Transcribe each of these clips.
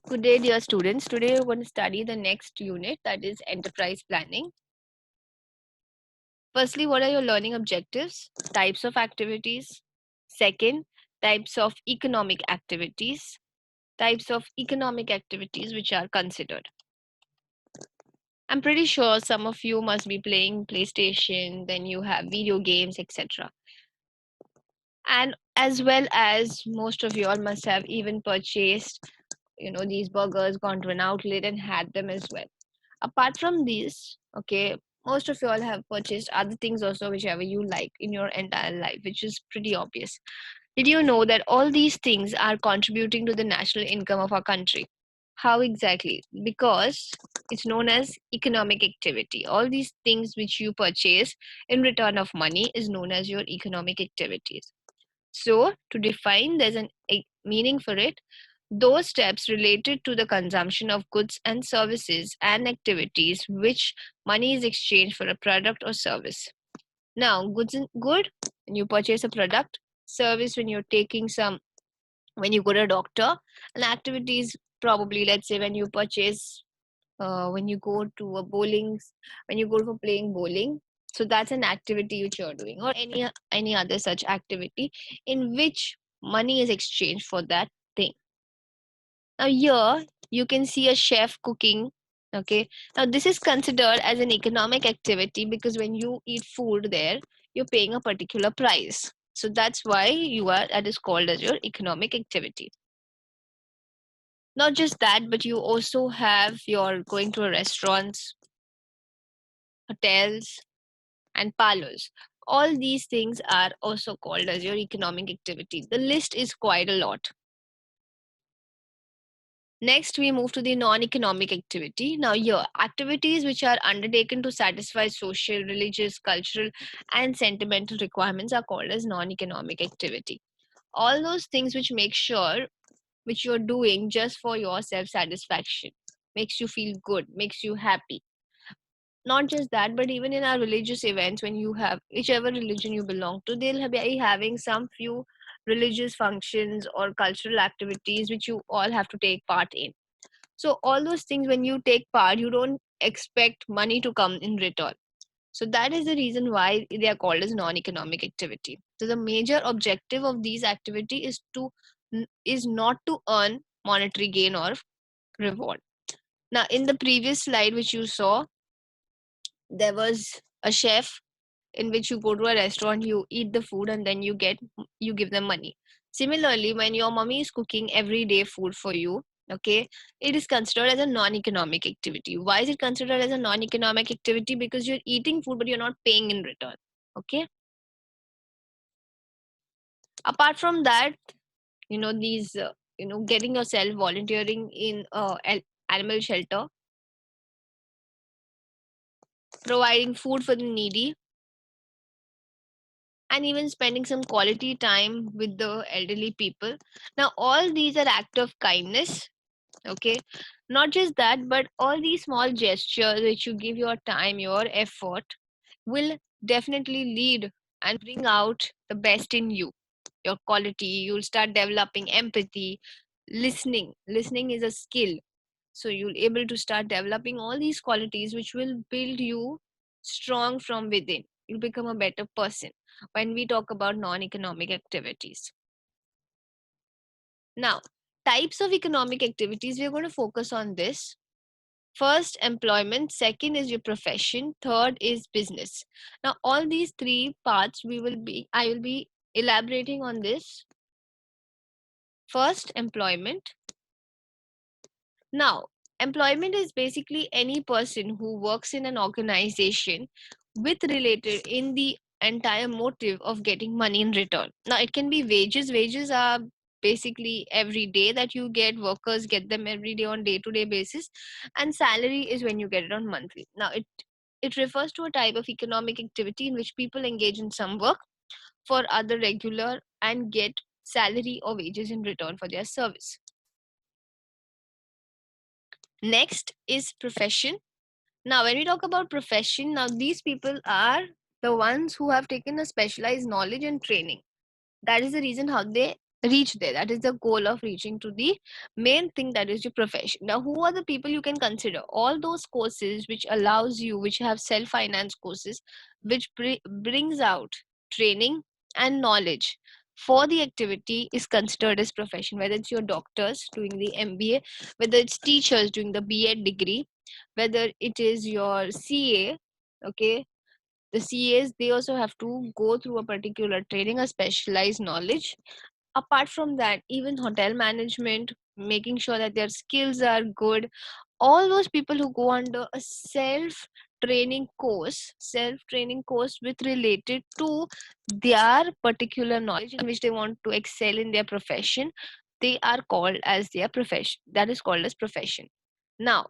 Good day, dear students. Today we're going to study the next unit, that is enterprise planning. Firstly, what are your learning objectives? Types of activities. Second, types of economic activities. Types of economic activities which are considered. I'm pretty sure some of you must be playing PlayStation, then you have video games, etc. And as well as most of you all must have even purchased, these burgers, gone to an outlet and had them as well. Apart from these, okay, most of you all have purchased other things also, whichever you like in your entire life, which is pretty obvious. Did you know that all these things are contributing to the national income of our country? How exactly? Because it's known as economic activity. All these things which you purchase in return of money is known as your economic activities. So, to define, there's a meaning for it. Those steps related to the consumption of goods and services and activities which money is exchanged for a product or service. Now, goods and good, when you purchase a product, service when you're taking some, when you go to a doctor, and activities probably, let's say, when you purchase, when you go to a bowling, when you go for playing bowling. So that's an activity which you're doing, or any other such activity in which money is exchanged for that thing. Now here you can see a chef cooking. Okay. Now this is considered as an economic activity because when you eat food there, you're paying a particular price. So that's why that is called as your economic activity. Not just that, but you also have your going to a restaurants, hotels, and parlors. All these things are also called as your economic activity. The list is quite a lot. Next, we move to the non-economic activity. Now, here, activities which are undertaken to satisfy social, religious, cultural, and sentimental requirements are called as non-economic activity. All those things which make sure, which you're doing just for your self-satisfaction, makes you feel good, makes you happy. Not just that, but even in our religious events, when you have whichever religion you belong to, they'll be having some few religious functions or cultural activities which you all have to take part in. So all those things, when you take part, you don't expect money to come in return. So that is the reason why they are called as non-economic activity. So the major objective of these activity is not to earn monetary gain or reward. Now in the previous slide which you saw, there was a chef in which you go to a restaurant, you eat the food, and then you give them money. Similarly, when your mommy is cooking everyday food for you, okay, it is considered as a non-economic activity. Why is it considered as a non-economic activity? Because you're eating food but you're not paying in return. Okay. Apart from that, these getting yourself volunteering in animal shelter, providing food for the needy, and even spending some quality time with the elderly people. Now all these are act of kindness. Okay. Not just that, but all these small gestures which you give your time, your effort, will definitely lead and bring out the best in you, your quality. You'll start developing empathy. Listening is a skill, so you'll able to start developing all these qualities which will build you strong from within. You'll become a better person when we talk about non-economic activities. Now, types of economic activities, we're going to focus on this. First, employment. Second is your profession. Third is business. Now all these three parts I will be elaborating on this. First, employment. Now, employment is basically any person who works in an organization with related in the entire motive of getting money in return. Now, it can be wages. Wages are basically every day that you get. Workers get them every day on day-to-day basis, and salary is when you get it on monthly. Now, it refers to a type of economic activity in which people engage in some work for other regular and get salary or wages in return for their service. Next is profession. Now, when we talk about profession, now these people are the ones who have taken a specialized knowledge and training. That is the reason how they reach there. That is the goal of reaching to the main thing, that is your profession. Now, who are the people you can consider? All those courses which allows you, which have self-finance courses, which brings out training and knowledge for the activity is considered as profession. Whether it's your doctors doing the MBA, whether it's teachers doing the B.Ed degree, whether it is your CA, okay, the CAs, they also have to go through a particular training, a specialized knowledge. Apart from that, even hotel management, making sure that their skills are good, all those people who go under a self training course with related to their particular knowledge in which they want to excel in their profession, they are called as their profession. That is called as profession. Now,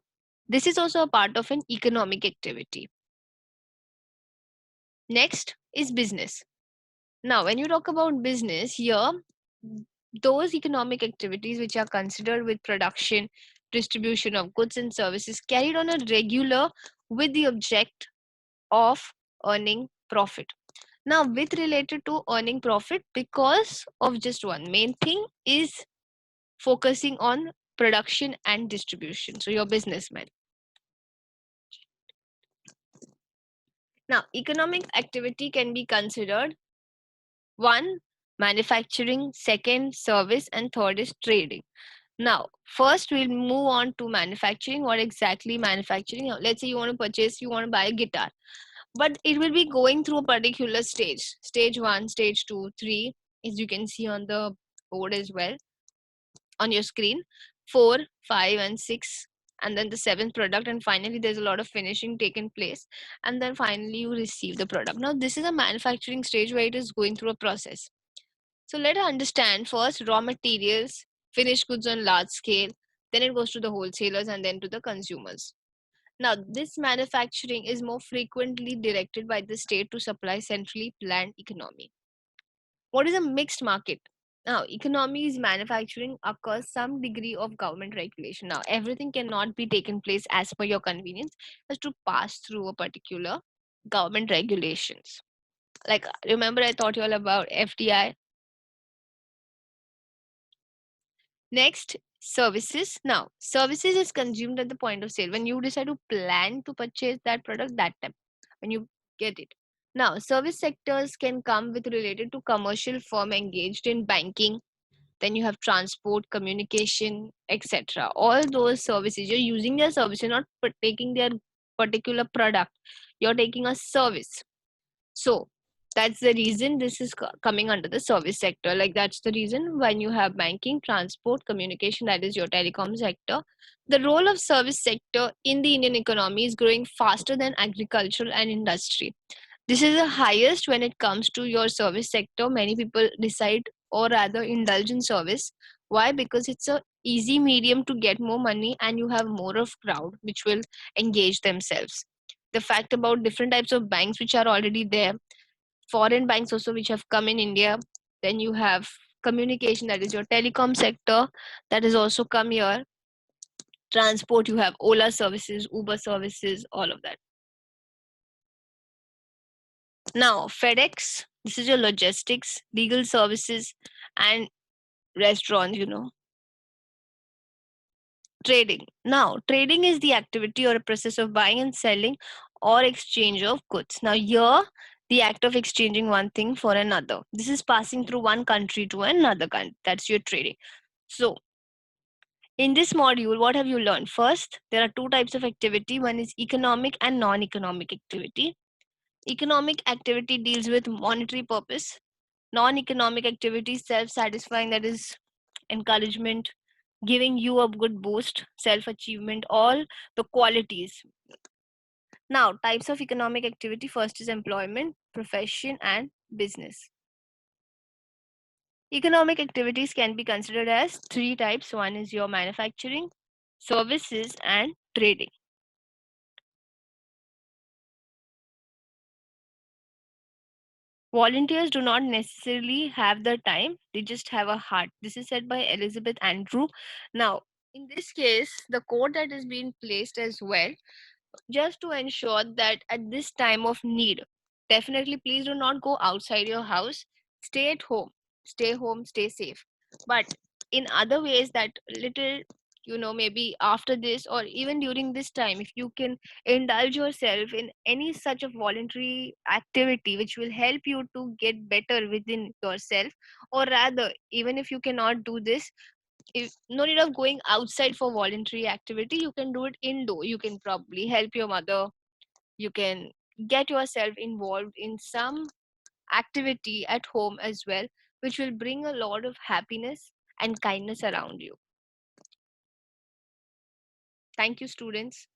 this is also a part of an economic activity. Next is business. Now, when you talk about business here, those economic activities which are considered with production, distribution of goods and services carried on a regular with the object of earning profit. Now, with related to earning profit, because of just one main thing is focusing on production and distribution. So, your businessman. Now, economic activity can be considered one, manufacturing, second, service, and third is trading. Now, first we'll move on to manufacturing. What exactly manufacturing? Let's say you want to purchase, you want to buy a guitar, but it will be going through a particular stage. Stage 1, stage 2, 3, as you can see on the board as well on your screen. 4, 5, and 6, and then the seventh product, and finally there's a lot of finishing taken place, and then finally you receive the product. Now, this is a manufacturing stage where it is going through a process. So let us understand first raw materials, finished goods on large scale, then it goes to the wholesalers and then to the consumers. Now, this manufacturing is more frequently directed by the state to supply centrally planned economy. What is a mixed market? Now, economies manufacturing occurs some degree of government regulation. Now, everything cannot be taken place as per your convenience, has to pass through a particular government regulations. Like, remember I taught you all about FDI. Next, services. Now, services is consumed at the point of sale when you decide to plan to purchase that product that time when you get it. Now, service sectors can come with related to commercial firm engaged in banking. Then you have transport, communication, etc. All those services, you're using their service, you're not taking their particular product, you're taking a service. So that's the reason this is coming under the service sector. Like, that's the reason when you have banking, transport, communication, that is your telecom sector. The role of service sector in the Indian economy is growing faster than agriculture and industry. This is the highest when it comes to your service sector. Many people decide or rather indulge in service. Why? Because it's a easy medium to get more money and you have more of crowd which will engage themselves. The fact about different types of banks which are already there, foreign banks also which have come in India. Then you have communication, that is your telecom sector, that has also come here. Transport, you have Ola services, Uber services, all of that. Now, FedEx, this is your logistics, legal services, and restaurants. Trading. Now, trading is the activity or a process of buying and selling or exchange of goods. Now, here, the act of exchanging one thing for another. This is passing through one country to another country. That's your trading. So, in this module, what have you learned? First, there are two types of activity. One is economic and non-economic activity. Economic activity deals with monetary purpose. Non-economic activity, self-satisfying, that is encouragement, giving you a good boost, self-achievement, all the qualities. Now, types of economic activity. First is employment, profession, and business. Economic activities can be considered as three types. One is your manufacturing, services, and trading. Volunteers do not necessarily have the time, they just have a heart. This is said by Elizabeth Andrew. Now, in this case, the quote that is being placed as well, just to ensure that at this time of need, definitely please do not go outside your house. Stay at home. Stay home, stay safe. But in other ways, that little, maybe after this or even during this time, if you can indulge yourself in any such a voluntary activity which will help you to get better within yourself, or rather, even if you cannot do this, no need of going outside for voluntary activity, you can do it indoor. You can probably help your mother, you can get yourself involved in some activity at home as well, which will bring a lot of happiness and kindness around you. Thank you, students.